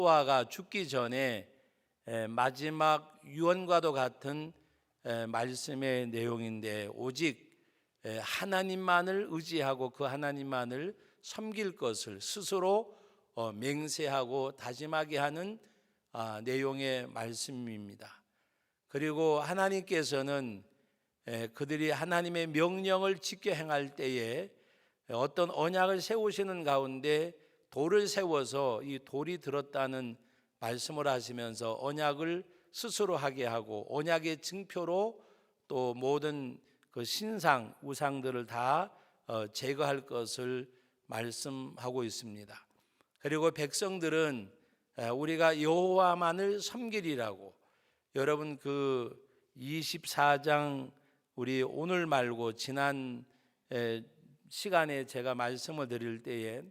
노아가 죽기 전에 마지막 유언과도 같은 말씀의 내용인데, 오직 하나님만을 의지하고 그 하나님만을 섬길 것을 스스로 맹세하고 다짐하게 하는 내용의 말씀입니다. 그리고 하나님께서는 그들이 하나님의 명령을 지켜 행할 때에 어떤 언약을 세우시는 가운데 돌을 세워서 이 돌이 들었다는 말씀을 하시면서 언약을 스스로 하게 하고, 언약의 증표로 또 모든 그 신상 우상들을 다 제거할 것을 말씀하고 있습니다. 그리고 백성들은 우리가 여호와만을 섬기리라고, 여러분 그 24장 우리 오늘 말고 지난 시간에 제가 말씀을 드릴 때에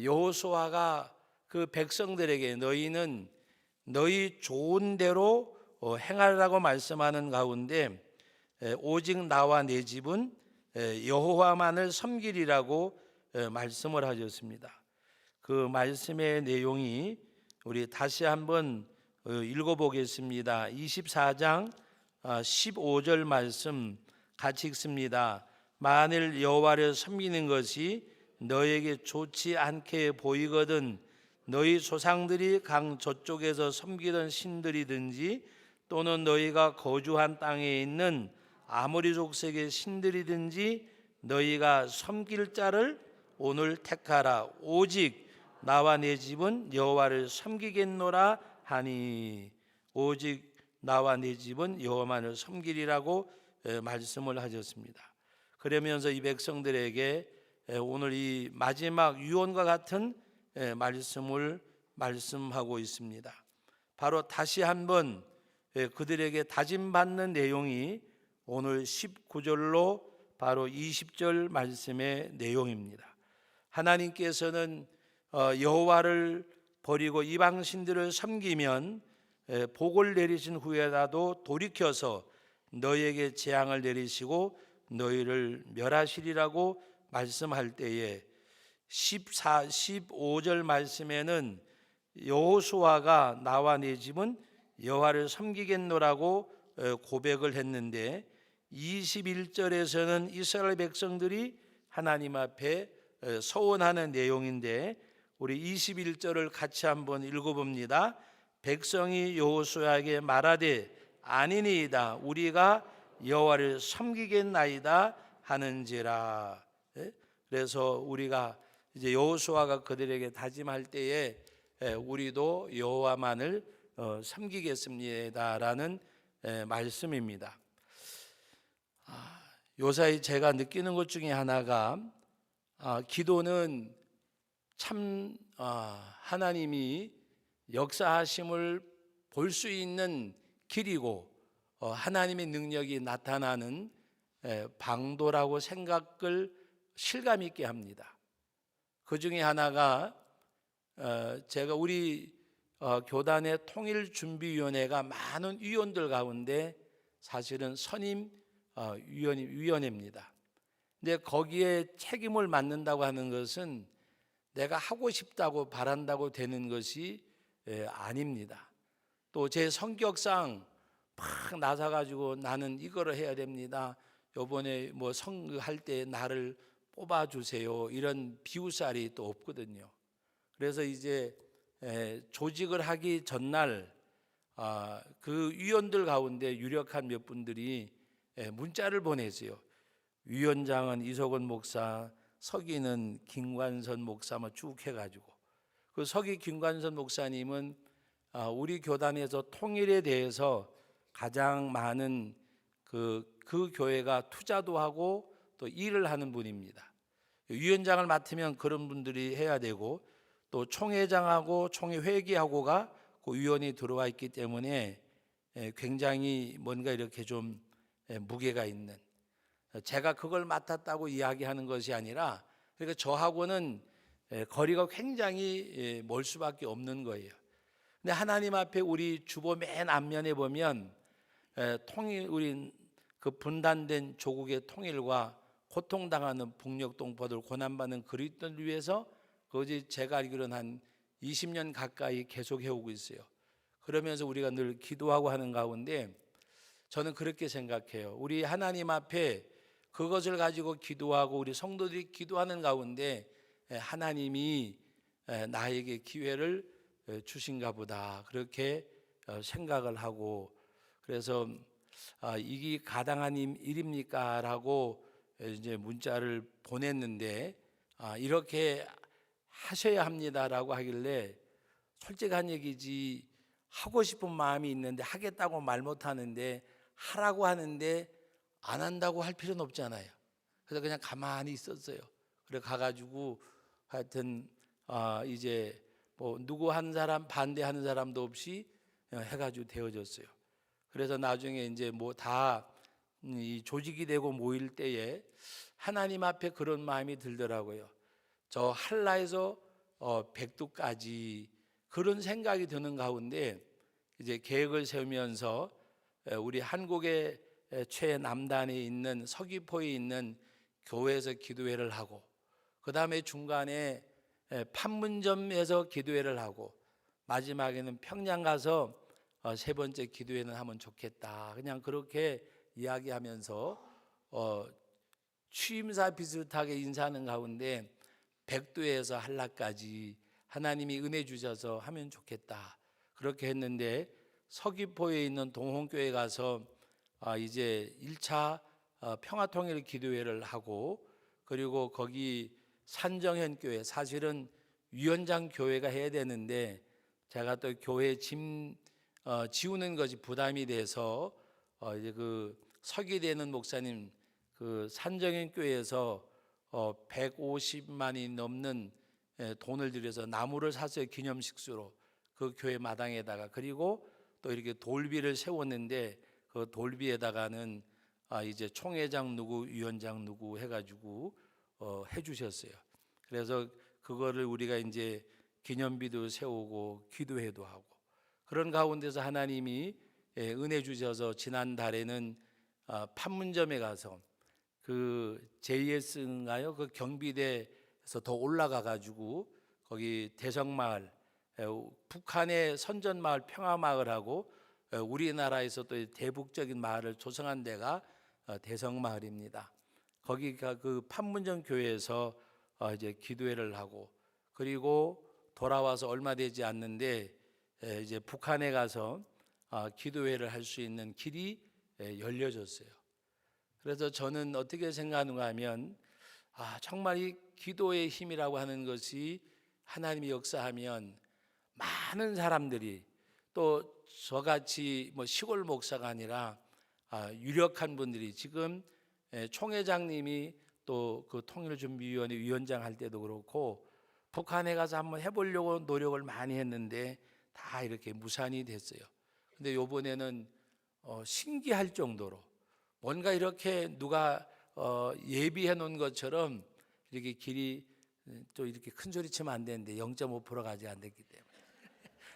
여호수아가 그 백성들에게 너희는 너희 좋은 대로 행하라고 말씀하는 가운데 오직 나와 내 집은 여호와만을 섬기리라고 말씀을 하셨습니다. 그 말씀의 내용이 우리 다시 한번 읽어보겠습니다. 24장 15절 말씀 같이 읽습니다. 만일 여호와를 섬기는 것이 너에게 좋지 않게 보이거든 너희 조상들이 강 저쪽에서 섬기던 신들이든지 또는 너희가 거주한 땅에 있는 아모리 족속의 신들이든지 너희가 섬길 자를 오늘 택하라. 오직 나와 내 집은 여호와를 섬기겠노라 하니, 오직 나와 내 집은 여호와만을 섬기리라고 말씀을 하셨습니다. 그러면서 이 백성들에게 오늘 이 마지막 유언과 같은 말씀을 말씀하고 있습니다. 바로 다시 한번 그들에게 다짐받는 내용이 오늘 19절로 바로 20절 말씀의 내용입니다. 하나님께서는 여호와를 버리고 이방 신들을 섬기면 복을 내리신 후에라도 돌이켜서 너희에게 재앙을 내리시고 너희를 멸하시리라고 말씀할 때에 15절 말씀에는 여호수아가 나와 내 집은 여호와를 섬기겠노라고 고백을 했는데, 21절에서는 이스라엘 백성들이 하나님 앞에 서원하는 내용인데, 우리 21절을 같이 한번 읽어봅니다. 백성이 여호수아에게 말하되 아니니이다 우리가 여호와를 섬기겠나이다 하는지라. 그래서 우리가 이제 여호수아가 그들에게 다짐할 때에 우리도 여호와만을 섬기겠습니다라는 말씀입니다. 요사이 제가 느끼는 것 중에 하나가 기도는 참 하나님이 역사하심을 볼 수 있는 길이고 하나님의 능력이 나타나는 방도라고 생각을 실감 있게 합니다. 그 중에 하나가 제가 우리 교단의 통일준비위원회가 많은 위원들 가운데 사실은 선임 위원회입니다. 근데 거기에 책임을 맡는다고 하는 것은 내가 하고 싶다고 바란다고 되는 것이 아닙니다. 또 제 성격상 막 나서가지고 나는 이거를 해야 됩니다. 요번에 뭐 선거할 때 나를 뽑아주세요. 이런 비웃살이 또 없거든요. 그래서 이제 조직을 하기 전날 그 위원들 가운데 유력한 몇 분들이 문자를 보내세요. 위원장은 이석원 목사, 서기는 김관선 목사 쭉 해가지고, 그 서기 김관선 목사님은 우리 교단에서 통일에 대해서 가장 많은 그 교회가 투자도 하고 또 일을 하는 분입니다. 위원장을 맡으면 그런 분들이 해야 되고, 또 총회장하고 총회 회계하고가 그 위원이 들어와 있기 때문에 굉장히 뭔가 이렇게 좀 무게가 있는, 제가 그걸 맡았다고 이야기하는 것이 아니라, 그러니까 저하고는 거리가 굉장히 멀 수밖에 없는 거예요. 근데 하나님 앞에 우리 주보 맨 앞면에 보면 통일, 우리 그 분단된 조국의 통일과 고통당하는 북녘 동포들, 고난받는 그리스도를 위해서, 거기 제가 알기로는 한 20년 가까이 계속 해오고 있어요. 그러면서 우리가 늘 기도하고 하는 가운데 저는 그렇게 생각해요. 우리 하나님 앞에 그것을 가지고 기도하고 우리 성도들이 기도하는 가운데 하나님이 나에게 기회를 주신가 보다 그렇게 생각을 하고, 그래서 이게 가당한 일입니까? 라고 이제 문자를 보냈는데 이렇게 하셔야 합니다라고 하길래 솔직한 얘기지, 하고 싶은 마음이 있는데 하겠다고 말 못하는데 하라고 하는데 안 한다고 할 필요는 없잖아요. 그래서 그냥 가만히 있었어요. 그래 가가지고 하여튼 이제 뭐 누구 한 사람 반대하는 사람도 없이 해가지고 되어졌어요. 그래서 나중에 이제 뭐 다 이 조직이 되고 모일 때에 하나님 앞에 그런 마음이 들더라고요. 저 한라에서 백두까지 그런 생각이 드는 가운데 이제 계획을 세우면서 우리 한국의 최남단에 있는 서귀포에 있는 교회에서 기도회를 하고, 그 다음에 중간에 판문점에서 기도회를 하고, 마지막에는 평양 가서 세 번째 기도회는 하면 좋겠다. 그냥 그렇게 이야기하면서 취임사 비슷하게 인사하는 가운데 백두에서 한라까지 하나님이 은혜 주셔서 하면 좋겠다 그렇게 했는데, 서귀포에 있는 동홍교회 가서 이제 1차 평화통일 기도회를 하고, 그리고 거기 산정현 교회, 사실은 위원장 교회가 해야 되는데 제가 또 교회 짐 지우는 것이 부담이 돼서 이제 그 서기되는 목사님 그 산정현 교회에서 150만이 넘는 돈을 들여서 나무를 샀어요. 기념식수로 그 교회 마당에다가. 그리고 또 이렇게 돌비를 세웠는데 그 돌비에다가는 이제 총회장 누구 위원장 누구 해가지고 해주셨어요. 그래서 그거를 우리가 이제 기념비도 세우고 기도회도 하고, 그런 가운데서 하나님이 은혜 주셔서 지난달에는 판문점에 가서 그 JS인가요? 그 경비대에서 더 올라가 가지고 거기 대성마을, 북한의 선전마을 평화마을하고 우리나라에서 또 대북적인 마을을 조성한 데가 대성마을입니다. 거기가 그 판문점 교회에서 이제 기도회를 하고, 그리고 돌아와서 얼마 되지 않는데 이제 북한에 가서 기도회를 할 수 있는 길이 열려졌어요. 그래서 저는 어떻게 생각하는가 하면 정말 이 기도의 힘이라고 하는 것이 하나님이 역사하면 많은 사람들이, 또 저같이 뭐 시골 목사가 아니라 유력한 분들이, 지금 총회장님이 또 그 통일준비위원회 위원장 할 때도 그렇고 북한에 가서 한번 해보려고 노력을 많이 했는데 다 이렇게 무산이 됐어요. 근데 요번에는 신기할 정도로 뭔가 이렇게 누가 예비해 놓은 것처럼 이렇게 길이, 또 이렇게 큰 소리 치면 안 되는데 0.5%가 아직 안 됐기 때문에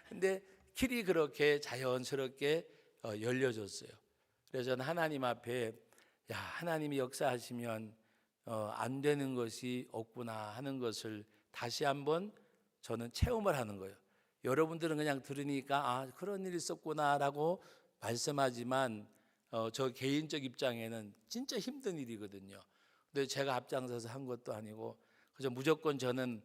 근데 길이 그렇게 자연스럽게 열려졌어요. 그래서 저는 하나님 앞에 하나님이 역사하시면 안 되는 것이 없구나 하는 것을 다시 한번 저는 체험을 하는 거예요. 여러분들은 그냥 들으니까 그런 일이 있었구나라고 말씀하지만 저 개인적 입장에는 진짜 힘든 일이거든요. 근데 제가 앞장서서 한 것도 아니고 그래서 무조건 저는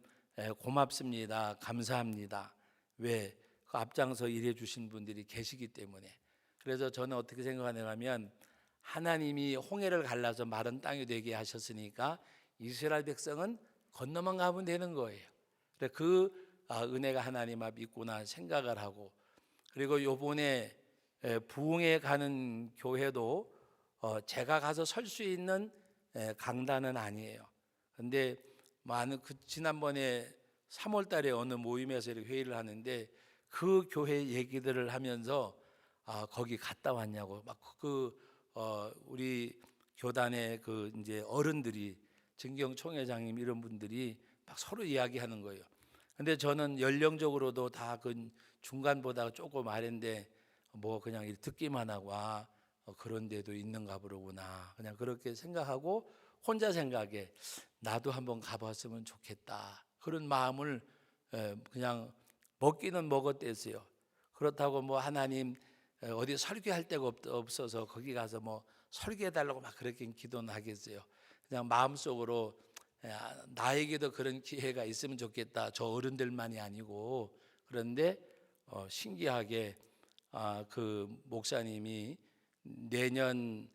고맙습니다, 감사합니다. 왜? 그 앞장서 일해 주신 분들이 계시기 때문에. 그래서 저는 어떻게 생각하냐면 하나님이 홍해를 갈라서 마른 땅이 되게 하셨으니까 이스라엘 백성은 건너만 가면 되는 거예요. 그래 그 은혜가 하나님 앞에 있구나 생각을 하고, 그리고 요번에 부흥에 가는 교회도 제가 가서 설 수 있는 강단은 아니에요. 근데 많은 지난번에 3월 달에 어느 모임에서 이렇게 회의를 하는데 그 교회 얘기들을 하면서 거기 갔다 왔냐고 막 우리 교단의 그 이제 어른들이, 진경 총회장님 이런 분들이 막 서로 이야기하는 거예요. 근데 저는 연령적으로도 다 그 중간보다 조금 아래인데 뭐 그냥 듣기만 하고 그런 데도 있는가 보구나 그냥 그렇게 생각하고 혼자 생각에 나도 한번 가봤으면 좋겠다 그런 마음을 그냥 먹기는 먹었댔어요. 그렇다고 뭐 하나님 어디 설교할 데가 없어서 거기 가서 뭐 설교해달라고 막 그렇게 기도는 하겠어요. 그냥 마음속으로 나에게도 그런 기회가 있으면 좋겠다. 저 어른들만이 아니고. 그런데 신기하게 그 목사님이 내년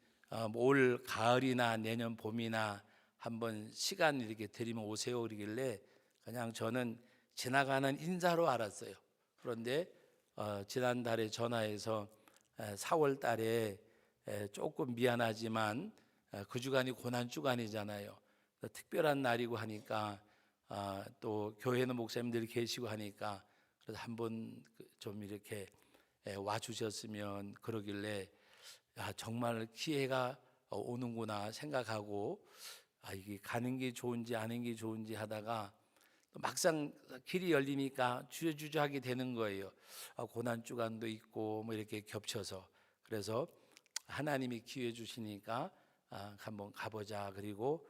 올 가을이나 내년 봄이나 한번 시간 이렇게 드리면 오세요 그러길래 그냥 저는 지나가는 인사로 알았어요. 그런데 지난달에 전화해서 4월 달에 조금 미안하지만 그 주간이 고난 주간이잖아요. 특별한 날이고 하니까 또 교회는 목사님들이 계시고 하니까 그래서 한번 좀 이렇게 와 주셨으면 그러길래 정말 기회가 오는구나 생각하고 이게 가는 게 좋은지 아닌 게 좋은지 하다가 막상 길이 열리니까 주저주저하게 되는 거예요. 고난 주간도 있고 뭐 이렇게 겹쳐서. 그래서 하나님이 기회 주시니까 한번 가보자. 그리고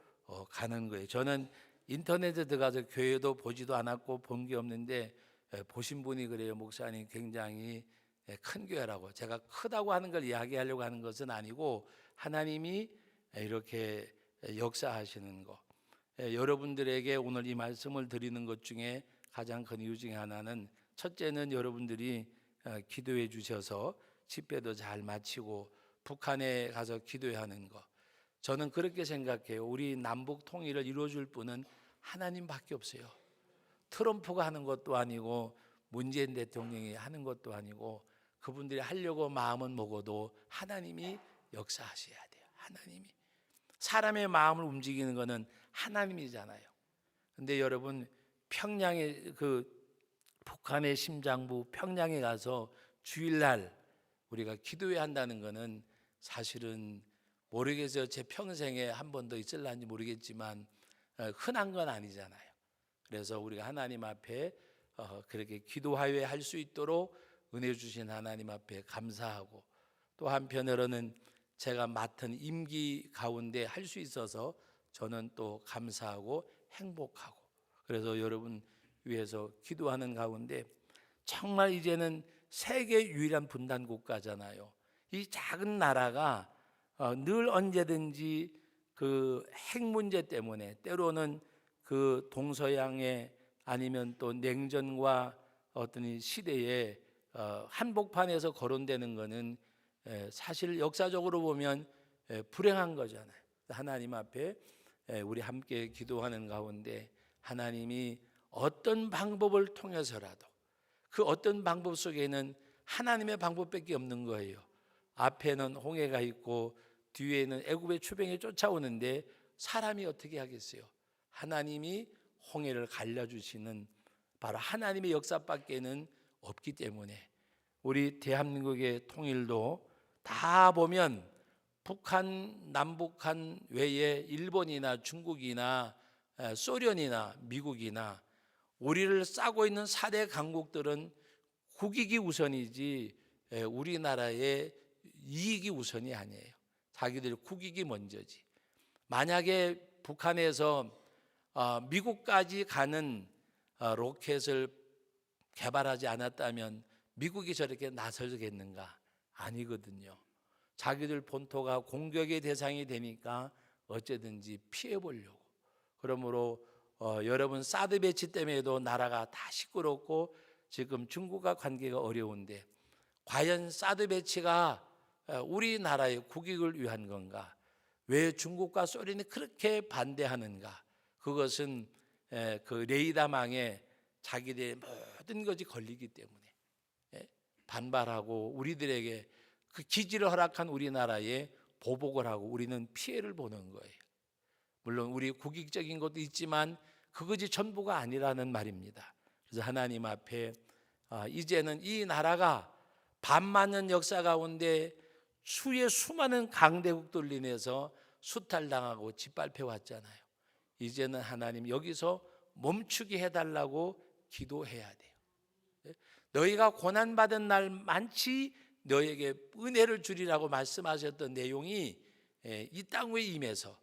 가는 거예요. 저는 인터넷에 들어가서 교회도 보지도 않았고 본 게 없는데 보신 분이 그래요. 목사님 굉장히 큰 교회라고. 제가 크다고 하는 걸 이야기하려고 하는 것은 아니고 하나님이 이렇게 역사하시는 거. 여러분들에게 오늘 이 말씀을 드리는 것 중에 가장 큰 이유 중에 하나는 첫째는 여러분들이 기도해 주셔서 집회도 잘 마치고 북한에 가서 기도해야 하는 거. 저는 그렇게 생각해요. 우리 남북 통일을 이루어줄 분은 하나님밖에 없어요. 트럼프가 하는 것도 아니고 문재인 대통령이 하는 것도 아니고 그분들이 하려고 마음은 먹어도 하나님이 역사하셔야 돼요. 하나님이. 사람의 마음을 움직이는 것은 하나님이잖아요. 근데 여러분 평양에 북한의 심장부 평양에 가서 주일날 우리가 기도해야 한다는 것은 사실은 모르겠어요. 제 평생에 한 번도 있을런지 모르겠지만 흔한 건 아니잖아요. 그래서 우리가 하나님 앞에 그렇게 기도하여 할 수 있도록 은혜 주신 하나님 앞에 감사하고 또 한편으로는 제가 맡은 임기 가운데 할 수 있어서 저는 또 감사하고 행복하고 그래서 여러분 위해서 기도하는 가운데 정말 이제는 세계 유일한 분단 국가잖아요. 이 작은 나라가 늘 언제든지 그 핵 문제 때문에 때로는 그 동서양의 아니면 또 냉전과 어떤 이 시대에 한복판에서 거론되는 것은 사실 역사적으로 보면 불행한 거잖아요. 하나님 앞에 우리 함께 기도하는 가운데 하나님이 어떤 방법을 통해서라도 그 어떤 방법 속에는 하나님의 방법밖에 없는 거예요. 앞에는 홍해가 있고 뒤에는 애굽의 추병이 쫓아오는데 사람이 어떻게 하겠어요? 하나님이 홍해를 갈라주시는 바로 하나님의 역사밖에는 없기 때문에 우리 대한민국의 통일도 다 보면 북한, 남북한 외에 일본이나 중국이나 소련이나 미국이나 우리를 싸고 있는 4대 강국들은 국익이 우선이지 우리나라의 이익이 우선이 아니에요. 자기들 국익이 먼저지. 만약에 북한에서 미국까지 가는 로켓을 개발하지 않았다면 미국이 저렇게 나서겠는가? 아니거든요. 자기들 본토가 공격의 대상이 되니까 어쩌든지 피해 보려고. 그러므로 여러분 사드 배치 때문에도 나라가 다 시끄럽고 지금 중국과 관계가 어려운데 과연 사드 배치가 우리나라의 국익을 위한 건가? 왜 중국과 소련이 그렇게 반대하는가? 그것은 그 레이더망에 자기들의 모든 것이 걸리기 때문에 반발하고 우리들에게 그 기지를 허락한 우리나라에 보복을 하고 우리는 피해를 보는 거예요. 물론 우리 국익적인 것도 있지만 그것이 전부가 아니라는 말입니다. 그래서 하나님 앞에 이제는 이 나라가 반만년 역사 가운데 수의 수많은 강대국들 인해서 수탈당하고 짓밟혀 왔잖아요. 이제는 하나님 여기서 멈추게 해달라고 기도해야 돼요. 너희가 고난받은 날 많지 너에게 은혜를 주리라고 말씀하셨던 내용이 이 땅 위에 임해서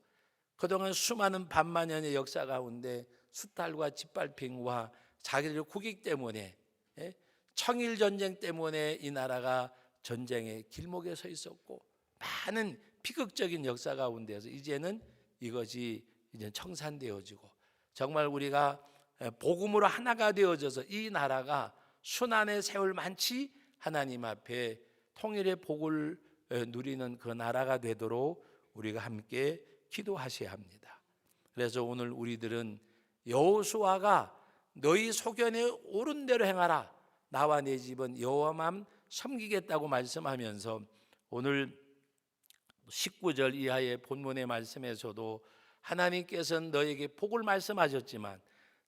그동안 수많은 반만년의 역사 가운데 수탈과 짓밟힘과 자기들의 국익 때문에 예? 청일 전쟁 때문에 이 나라가 전쟁의 길목에 서 있었고 많은 비극적인 역사 가운데서 이제는 이것이 이제 청산되어지고 정말 우리가 복음으로 하나가 되어져서 이 나라가 순환의 세월 많지 하나님 앞에 통일의 복을 누리는 그 나라가 되도록 우리가 함께 기도하셔야 합니다. 그래서 오늘 우리들은 여호수아가 너희 소견에 옳은 대로 행하라, 나와 내 집은 여호와만 섬기겠다고 말씀하면서 오늘 19절 이하의 본문의 말씀에서도 하나님께서는 너에게 복을 말씀하셨지만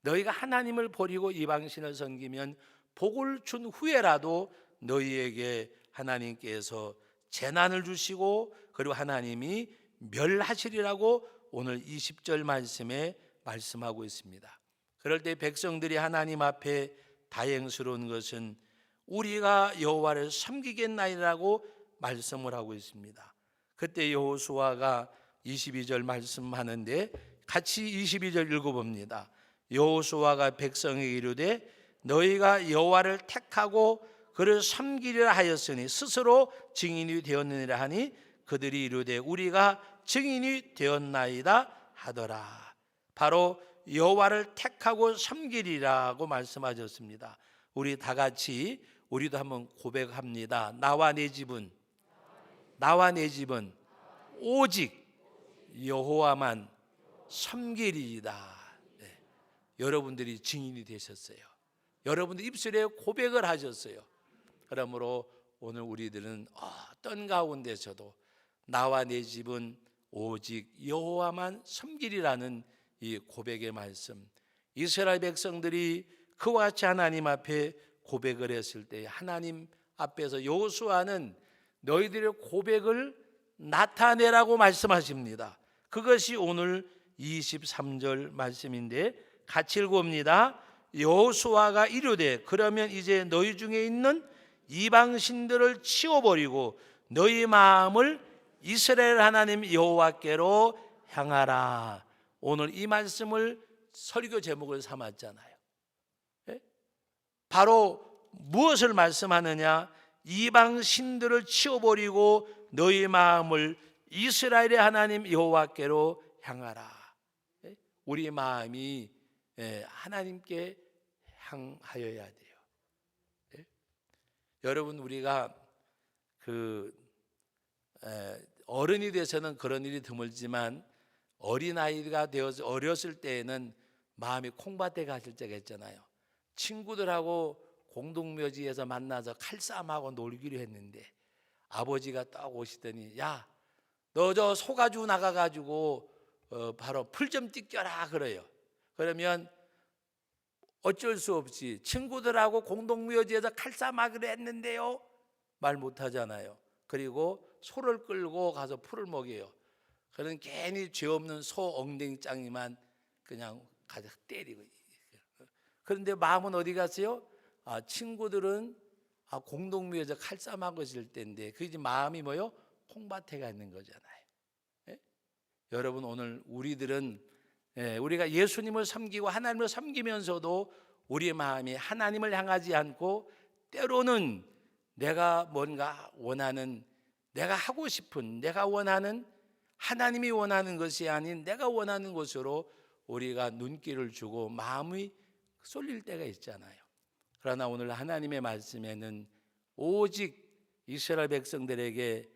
너희가 하나님을 버리고 이방신을 섬기면 복을 준 후에라도 너희에게 하나님께서 재난을 주시고 그리고 하나님이 멸하시리라고 오늘 20절 말씀에 말씀하고 있습니다. 그럴 때 백성들이 하나님 앞에 다행스러운 것은 우리가 여호와를 섬기겠나이라고 말씀을 하고 있습니다. 그때 여호수아가 22절 말씀하는데 같이 22절 읽어봅니다. 여호수아가 백성에게 이르되 너희가 여호와를 택하고 그를 섬기리라 하였으니 스스로 증인이 되었느니라 하니 그들이 이르되 우리가 증인이 되었나이다 하더라. 바로 여호와를 택하고 섬기리라고 말씀하셨습니다. 우리 다 같이 우리도 한번 고백합니다. 나와 내 집은 오직 여호와만 섬기리이다. 네. 여러분들이 증인이 되셨어요. 여러분들 입술에 고백을 하셨어요. 그러므로 오늘 우리들은 어떤 가운데서도 나와 내 집은 오직 여호와만 섬기리라는 이 고백의 말씀, 이스라엘 백성들이 그와 같이 하나님 앞에 고백을 했을 때 하나님 앞에서 여호수아는 너희들의 고백을 나타내라고 말씀하십니다. 그것이 오늘 23절 말씀인데 같이 읽어봅니다. 여호수아가 이르되 그러면 이제 너희 중에 있는 이방신들을 치워버리고 너희 마음을 이스라엘 하나님 여호와께로 향하라. 오늘 이 말씀을 설교 제목을 삼았잖아요. 바로 무엇을 말씀하느냐? 이방신들을 치워버리고 너희 마음을 이스라엘의 하나님 여호와께로 향하라. 우리 마음이 하나님께 향하여야 돼요. 여러분 우리가 어른이 돼서는 그런 일이 드물지만 어린아이가 되어서 어렸을 때에는 마음이 콩밭에 갔을 때가 있잖아요. 친구들하고 공동묘지에서 만나서 칼싸움하고 놀기로 했는데 아버지가 딱 오시더니 야, 너 저 소 가지고 나가가지고 바로 풀 좀 뜯겨라 그래요. 그러면 어쩔 수 없이 친구들하고 공동묘지에서 칼싸움하기로 했는데요 말 못하잖아요. 그리고 소를 끌고 가서 풀을 먹여요. 그는 괜히 죄 없는 소 엉덩이짱이만 그냥 가서 때리고. 그런데 마음은 어디 갔어요? 친구들은 공동묘에서 칼싸움하고 있을 때인데 그게 마음이 뭐요? 콩밭에 가 있는 거잖아요. 여러분 오늘 우리들은 우리가 예수님을 섬기고 하나님을 섬기면서도 우리의 마음이 하나님을 향하지 않고 때로는 내가 뭔가 원하는, 내가 하고 싶은, 내가 원하는, 하나님이 원하는 것이 아닌 내가 원하는 것으로 우리가 눈길을 주고 마음이 쏠릴 때가 있잖아요. 그러나 오늘 하나님의 말씀에는 오직 이스라엘 백성들에게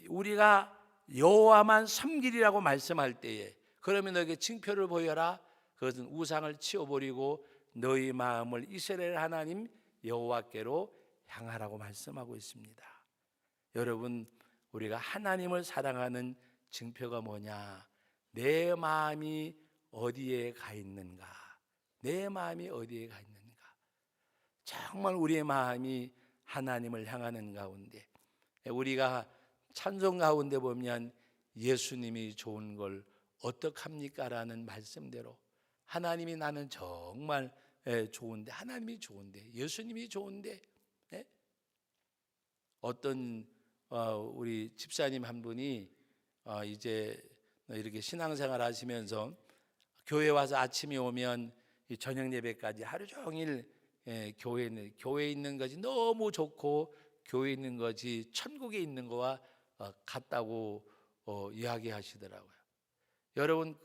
우리가 여호와만 섬기리라고 말씀할 때에 그러면 너에게 징표를 보여라. 그것은 우상을 치워버리고 너희 마음을 이스라엘 하나님 여호와께로 향하라고 말씀하고 있습니다. 여러분 우리가 하나님을 사랑하는 징표가 뭐냐? 내 마음이 어디에 가 있는가? 내 마음이 어디에 가 있는가? 정말 우리의 마음이 하나님을 향하는 가운데 우리가 찬송 가운데 보면 예수님이 좋은 걸 어떡합니까? 라는 말씀대로 하나님이 나는 정말 좋은데, 하나님이 좋은데, 예수님이 좋은데, 어떤 우리 집사님 한 분이 이제 이렇게 신앙생활 하시면서 교회 와서 아침에 오면 저녁 예배까지 하루 종일 교회에 있는 것이 너무 좋고 교회에 있는 것이 천국에 있는 거와 같다고 이야기하시더라고요. 여러분,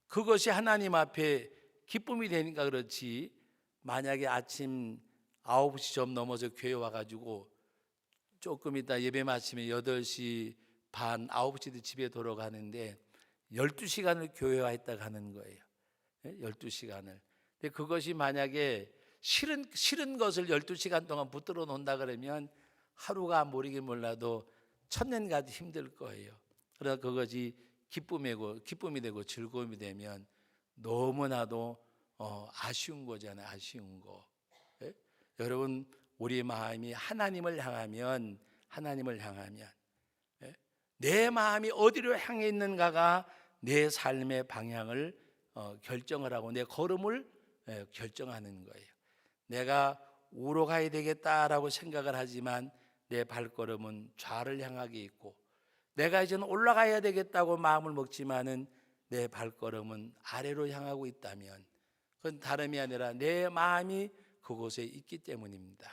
그것이 하나님 앞에 기쁨이 되니까 그렇지, 만약에 아침 9시 좀 넘어서 교회 와가지고 조금 이따 예배 마치면 8시 반, 9시도 집에 돌아가는데 12시간을 교회 와 있다가 하는 거예요. 12시간을. 근데 그것이 만약에 싫은 것을 12시간 동안 붙들어 놓는다 그러면 하루가 모르긴 몰라도 천년까지 힘들 거예요. 그러나 그것이 기쁨이 되고 즐거움이 되면 너무나도 아쉬운 거잖아요. 아쉬운 거. 예? 여러분, 우리 마음이 하나님을 향하면 예? 내 마음이 어디로 향해 있는가가 내 삶의 방향을 결정을 하고 내 걸음을 결정하는 거예요. 내가 우로 가야 되겠다라고 생각을 하지만 내 발걸음은 좌를 향하게 있고, 내가 이제는 올라가야 되겠다고 마음을 먹지만은 내 발걸음은 아래로 향하고 있다면 그건 다름이 아니라 내 마음이 그곳에 있기 때문입니다.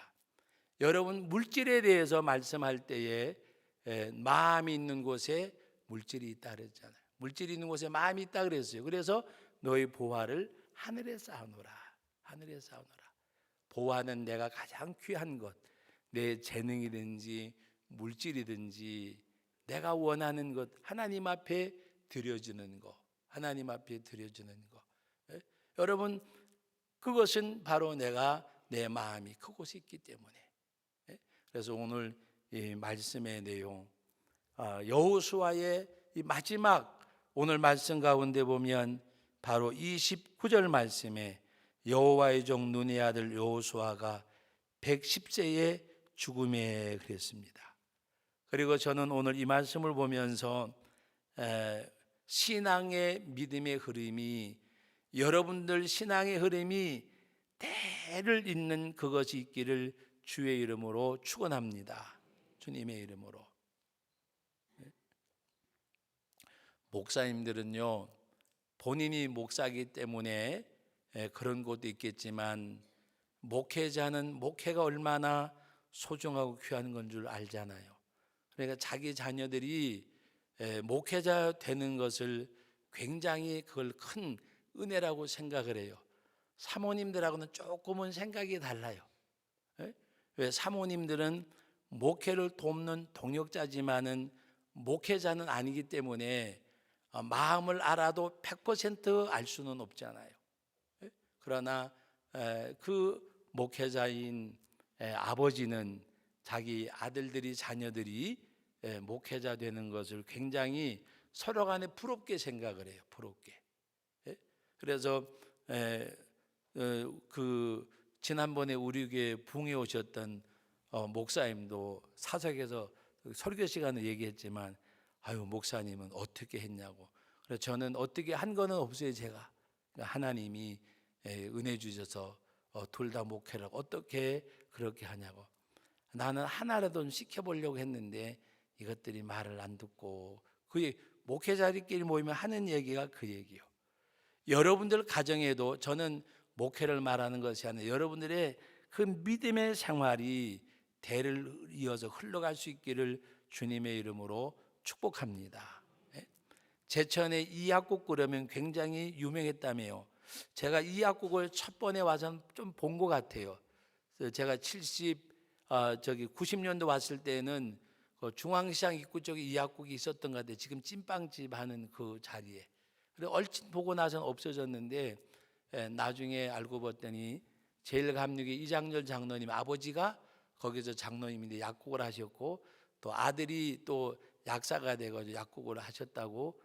여러분, 물질에 대해서 말씀할 때에 마음이 있는 곳에 물질이 있다 그랬잖아요. 물질이 있는 곳에 마음이 있다 그랬어요. 그래서 너희 보화를 하늘에 쌓아놓으라. 하늘에 쌓아놓으라. 보화는 내가 가장 귀한 것, 내 재능이든지 물질이든지 내가 원하는 것, 하나님 앞에 드려주는 것, 하나님 앞에 드려주는 것. 여러분, 그것은 바로 내 마음이 그곳에 있기 때문에. 그래서 오늘 이 말씀의 내용, 여호수아의 이 마지막 오늘 말씀 가운데 보면 바로 29절 말씀에 여호와의 종 눈의 아들 여호수아가 110세의 죽음에 그랬습니다. 그리고 저는 오늘 이 말씀을 보면서 신앙의 믿음의 흐름이, 여러분들 신앙의 흐름이 대를 잇는 그것이 있기를 주의 이름으로 축원합니다. 주님의 이름으로. 목사님들은요, 본인이 목사이기 때문에 그런 것도 있겠지만 목회자는 목회가 얼마나 소중하고 귀한 건 줄 알잖아요. 그러니까 자기 자녀들이 목회자 되는 것을 굉장히 그걸 큰 은혜라고 생각을 해요. 사모님들하고는 조금은 생각이 달라요. 왜? 사모님들은 목회를 돕는 동역자지만은 목회자는 아니기 때문에 마음을 알아도 100% 알 수는 없잖아요. 그러나 그 목회자인 아버지는 자기 아들들이, 자녀들이 목회자 되는 것을 굉장히 서로 간에 부럽게 생각을 해요. 부럽게. 그래서 그 지난번에 우리 교회 붕에 오셨던 목사님도 사석에서 설교 시간에 얘기했지만, 아유, 목사님은 어떻게 했냐고. 그래서 저는 어떻게 한 거는 없어요. 제가 하나님이 은혜 주셔서 둘 다 목회를 어떻게 그렇게 하냐고. 나는 하나라도 시켜보려고 했는데 이것들이 말을 안 듣고. 그 목회자들끼리 모이면 하는 얘기가 그 얘기요. 여러분들 가정에도, 저는 목회를 말하는 것이 아니라 여러분들의 그 믿음의 생활이 대를 이어서 흘러갈 수 있기를 주님의 이름으로 축복합니다. 제천에 이 약국 그러면 굉장히 유명했다며요. 제가 이 약국을 첫 번에 와서 좀 본 것 같아요. 제가 90년도 왔을 때는 그 중앙시장 입구 쪽에 이 약국이 있었던 것 같아요. 지금 찐빵집 하는 그 자리에. 그래서 얼핏 보고 나서는 없어졌는데 나중에 알고 봤더니 제일감리교 이장렬 장로님 아버지가 거기서 장로님인데 약국을 하셨고, 또 아들이 또 약사가 돼가지고 약국을 하셨다고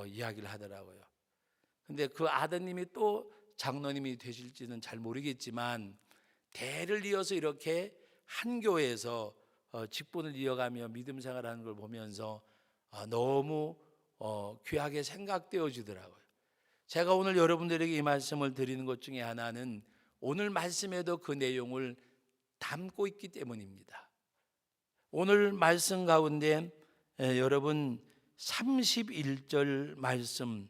이야기를 하더라고요. 근데 그 아드님이 또 장로님이 되실지는 잘 모르겠지만 대를 이어서 이렇게 한 교회에서 직분을 이어가며 믿음 생활하는 걸 보면서 너무 귀하게 생각되어지더라고요. 제가 오늘 여러분들에게 이 말씀을 드리는 것 중에 하나는 오늘 말씀에도 그 내용을 담고 있기 때문입니다. 오늘 말씀 가운데 여러분 31절 말씀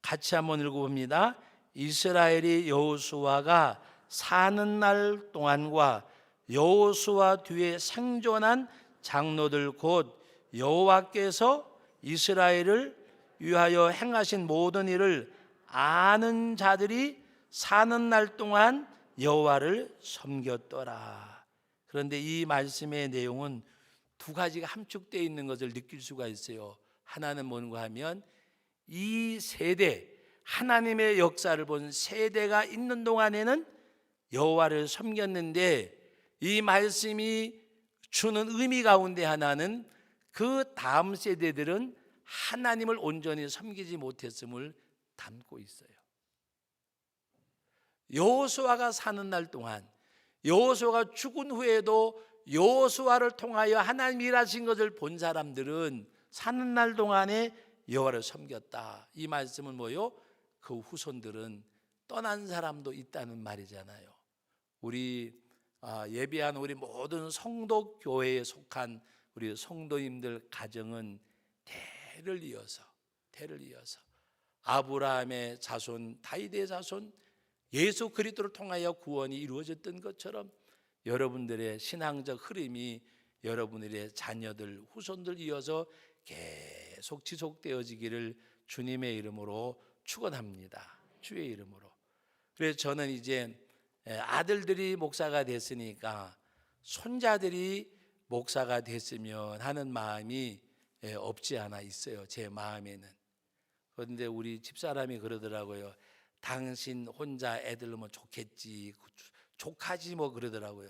같이 한번 읽어봅니다. 이스라엘이 여호수아가 사는 날 동안과 여호수아 뒤에 생존한 장로들 곧 여호와께서 이스라엘을 위하여 행하신 모든 일을 아는 자들이 사는 날 동안 여호와를 섬겼더라. 그런데 이 말씀의 내용은 두 가지가 함축되어 있는 것을 느낄 수가 있어요. 하나는 뭔가 하면 이 세대, 하나님의 역사를 본 세대가 있는 동안에는 여호와를 섬겼는데, 이 말씀이 주는 의미 가운데 하나는 그 다음 세대들은 하나님을 온전히 섬기지 못했음을 담고 있어요. 여호수아가 사는 날 동안, 여호수아가 죽은 후에도 여호수아를 통하여 하나님이 일하신 것을 본 사람들은 사는 날 동안에 여호와를 섬겼다. 이 말씀은 뭐요? 그 후손들은 떠난 사람도 있다는 말이잖아요. 우리 예배한 우리 모든 성도 교회에 속한 우리 성도님들 가정은 대를 이어서 아브라함의 자손, 다윗의 자손, 예수 그리스도를 통하여 구원이 이루어졌던 것처럼 여러분들의 신앙적 흐름이 여러분들의 자녀들, 후손들 이어서 계속 지속되어지기를 주님의 이름으로 축원합니다. 주의 이름으로. 그래서 저는 이제 아들들이 목사가 됐으니까 손자들이 목사가 됐으면 하는 마음이 없지 않아 있어요. 제 마음에는. 그런데 우리 집사람이 그러더라고요. 당신 혼자 애들 놓으면 좋겠지, 족하지 뭐 그러더라고요.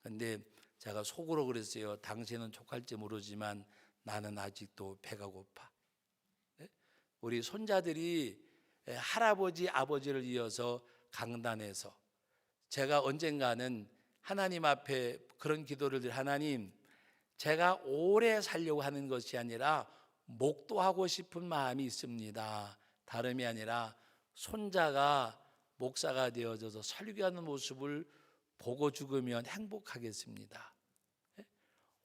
근데 제가 속으로 그랬어요. 당신은 족할지 모르지만 나는 아직도 배가 고파. 우리 손자들이 할아버지 아버지를 이어서 강단에서, 제가 언젠가는 하나님 앞에 그런 기도를 드려, 하나님, 제가 오래 살려고 하는 것이 아니라 목도하고 싶은 마음이 있습니다. 다름이 아니라 손자가 목사가 되어져서 설교하는 모습을 보고 죽으면 행복하겠습니다.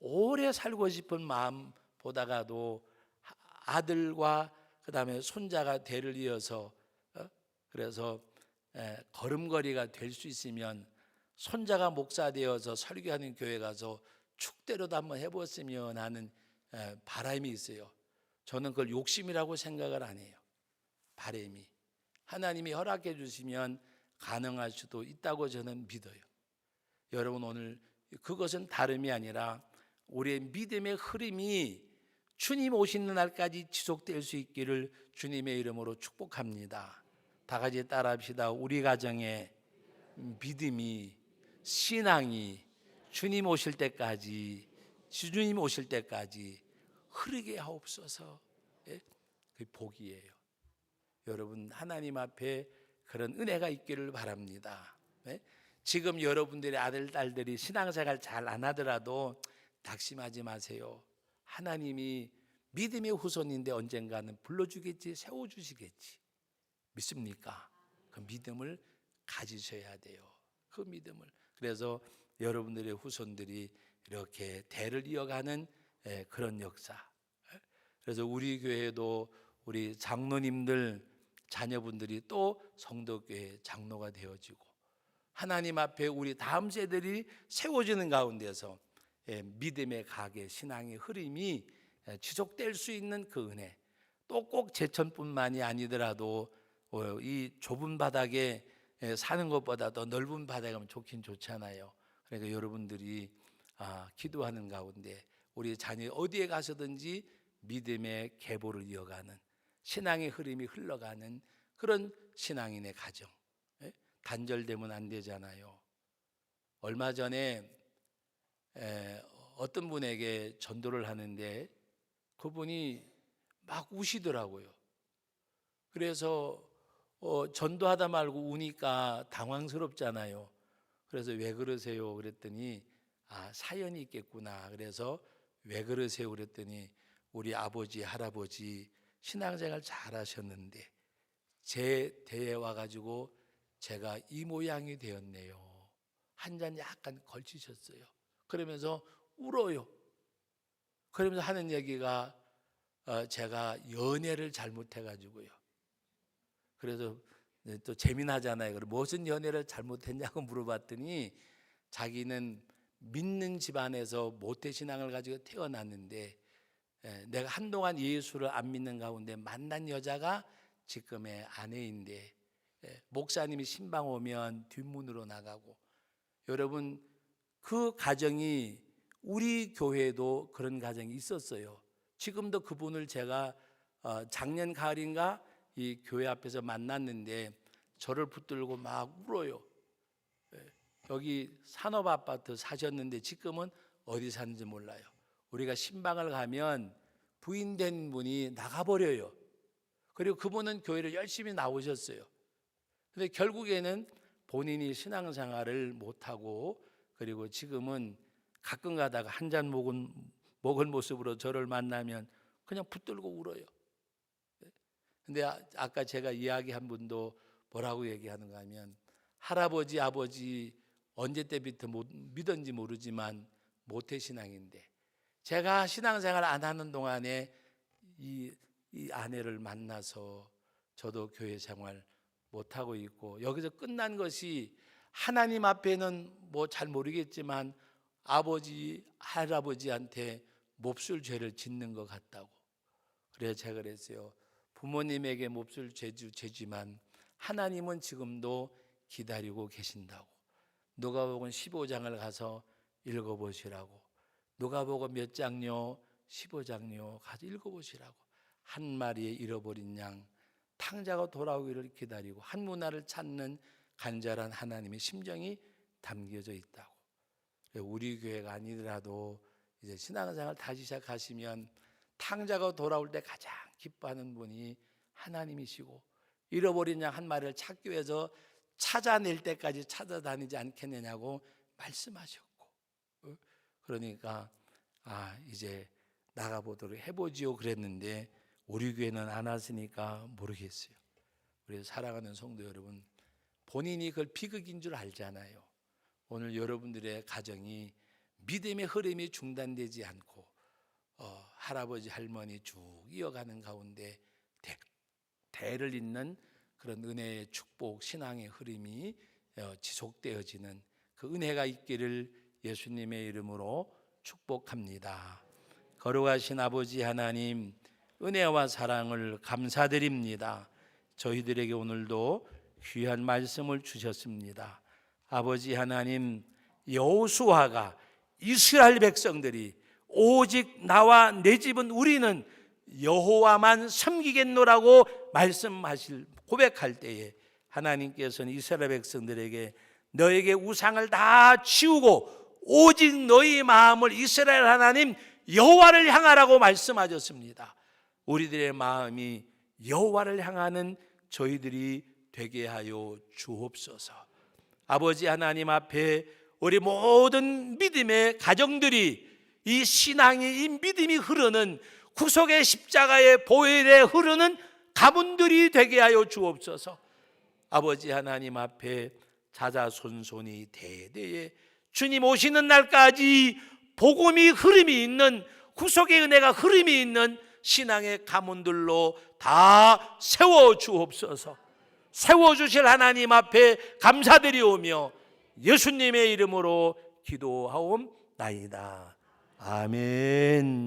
오래 살고 싶은 마음보다가도 아들과 그 다음에 손자가 대를 이어서 그래서 걸음걸이가 될 수 있으면 손자가 목사 되어서 설교하는 교회 가서 축대로도 한번 해봤으면 하는 바람이 있어요. 저는 그걸 욕심이라고 생각을 안 해요. 바람이 하나님이 허락해 주시면 가능할 수도 있다고 저는 믿어요. 여러분, 오늘 그것은 다름이 아니라 우리의 믿음의 흐름이 주님 오시는 날까지 지속될 수 있기를 주님의 이름으로 축복합니다. 다 같이 따라합시다. 우리 가정의 믿음이, 신앙이 주님 오실 때까지 흐르게 하옵소서. 그 복이에요. 여러분, 하나님 앞에 그런 은혜가 있기를 바랍니다. 지금 여러분들의 아들, 딸들이 신앙생활 잘 안 하더라도 낙심하지 마세요. 하나님이 믿음의 후손인데 언젠가는 불러주겠지, 세워주시겠지. 믿습니까? 그 믿음을 가지셔야 돼요. 그 믿음을. 그래서 여러분들의 후손들이 이렇게 대를 이어가는 그런 역사. 그래서 우리 교회도 우리 장로님들 자녀분들이 또 성도교회 장로가 되어지고 하나님 앞에 우리 다음 세대들이 세워지는 가운데서 믿음의 가게, 신앙의 흐름이 지속될 수 있는 그 은혜, 또 꼭 제천뿐만이 아니더라도 이 좁은 바닥에 사는 것보다 더 넓은 바닥에 가면 좋긴 좋잖아요. 그러니까 여러분들이 기도하는 가운데 우리 자녀 어디에 가서든지 믿음의 계보를 이어가는, 신앙의 흐름이 흘러가는 그런 신앙인의 가정. 단절되면 안 되잖아요. 얼마 전에 어떤 분에게 전도를 하는데 그분이 막 우시더라고요. 그래서 전도하다 말고 우니까 당황스럽잖아요. 그래서 왜 그러세요? 그랬더니 사연이 있겠구나. 그래서 왜 그러세요? 그랬더니 우리 아버지, 할아버지 신앙생활 잘하셨는데 제 대에 와가지고 제가 이 모양이 되었네요. 한 잔 약간 걸치셨어요. 그러면서 울어요. 그러면서 하는 얘기가 제가 연애를 잘못해가지고요. 그래서 또 재미나잖아요. 그리고 무슨 연애를 잘못했냐고 물어봤더니 자기는 믿는 집안에서 모태신앙을 가지고 태어났는데 내가 한동안 예수를 안 믿는 가운데 만난 여자가 지금의 아내인데 목사님이 신방 오면 뒷문으로 나가고, 여러분 그 가정이 우리 교회도 그런 가정이 있었어요. 지금도 그분을 제가 작년 가을인가 이 교회 앞에서 만났는데 저를 붙들고 막 울어요. 여기 산업아파트 사셨는데 지금은 어디 사는지 몰라요. 우리가 신방을 가면 부인된 분이 나가버려요. 그리고 그분은 교회를 열심히 나오셨어요. 근데 결국에는 본인이 신앙생활을 못하고, 그리고 지금은 가끔 가다가 한 잔 먹은 모습으로 저를 만나면 그냥 붙들고 울어요. 근데 아까 제가 이야기한 분도 뭐라고 얘기하는가 하면, 할아버지 아버지 언제 때부터 믿었는지 모르지만 모태신앙인데 제가 신앙생활 안 하는 동안에 이 아내를 만나서 저도 교회 생활 못하고 있고, 여기서 끝난 것이 하나님 앞에는 뭐 잘 모르겠지만 아버지 할아버지한테 몹쓸 죄를 짓는 것 같다고. 그래서 제가 그랬어요. 부모님에게 몹쓸 죄지만 하나님은 지금도 기다리고 계신다고. 누가복음 15장을 가서 읽어보시라고. 누가복음 몇 장요? 15장요. 가서 읽어보시라고. 한 마리의 잃어버린 양, 탕자가 돌아오기를 기다리고 한 문화를 찾는 간절한 하나님의 심정이 담겨져 있다고. 우리 교회가 아니더라도 이제 신앙생활 다시 시작하시면 탕자가 돌아올 때 가장 기뻐하는 분이 하나님이시고, 잃어버린 양 한 마리를 찾기 위해서 찾아낼 때까지 찾아다니지 않겠느냐고 말씀하셨고, 그러니까 이제 나가보도록 해보지요 그랬는데 우리 교회는 안 왔으니까 모르겠어요. 그래서 사랑하는 성도 여러분, 본인이 그걸 비극인 줄 알잖아요. 오늘 여러분들의 가정이 믿음의 흐름이 중단되지 않고 할아버지 할머니 쭉 이어가는 가운데 대를 잇는 그런 은혜의 축복, 신앙의 흐름이 지속되어지는 그 은혜가 있기를 예수님의 이름으로 축복합니다. 거룩하신 아버지 하나님, 은혜와 사랑을 감사드립니다. 저희들에게 오늘도 귀한 말씀을 주셨습니다. 아버지 하나님, 여호수아가 이스라엘 백성들이 오직 나와 내 집은 우리는 여호와만 섬기겠노라고 고백할 때에 하나님께서는 이스라엘 백성들에게 너에게 우상을 다 치우고 오직 너희 마음을 이스라엘 하나님 여호와를 향하라고 말씀하셨습니다. 우리들의 마음이 여호와를 향하는 저희들이 되게 하여 주옵소서. 아버지 하나님 앞에 우리 모든 믿음의 가정들이 이 신앙이, 이 믿음이 흐르는 구속의 십자가의 보혈에 흐르는 가문들이 되게 하여 주옵소서. 아버지 하나님 앞에 자자손손이 대대에 주님 오시는 날까지 복음이 흐름이 있는, 구속의 은혜가 흐름이 있는 신앙의 가문들로 다 세워 주옵소서. 세워주실 하나님 앞에 감사드리오며 예수님의 이름으로 기도하옵나이다. 아멘.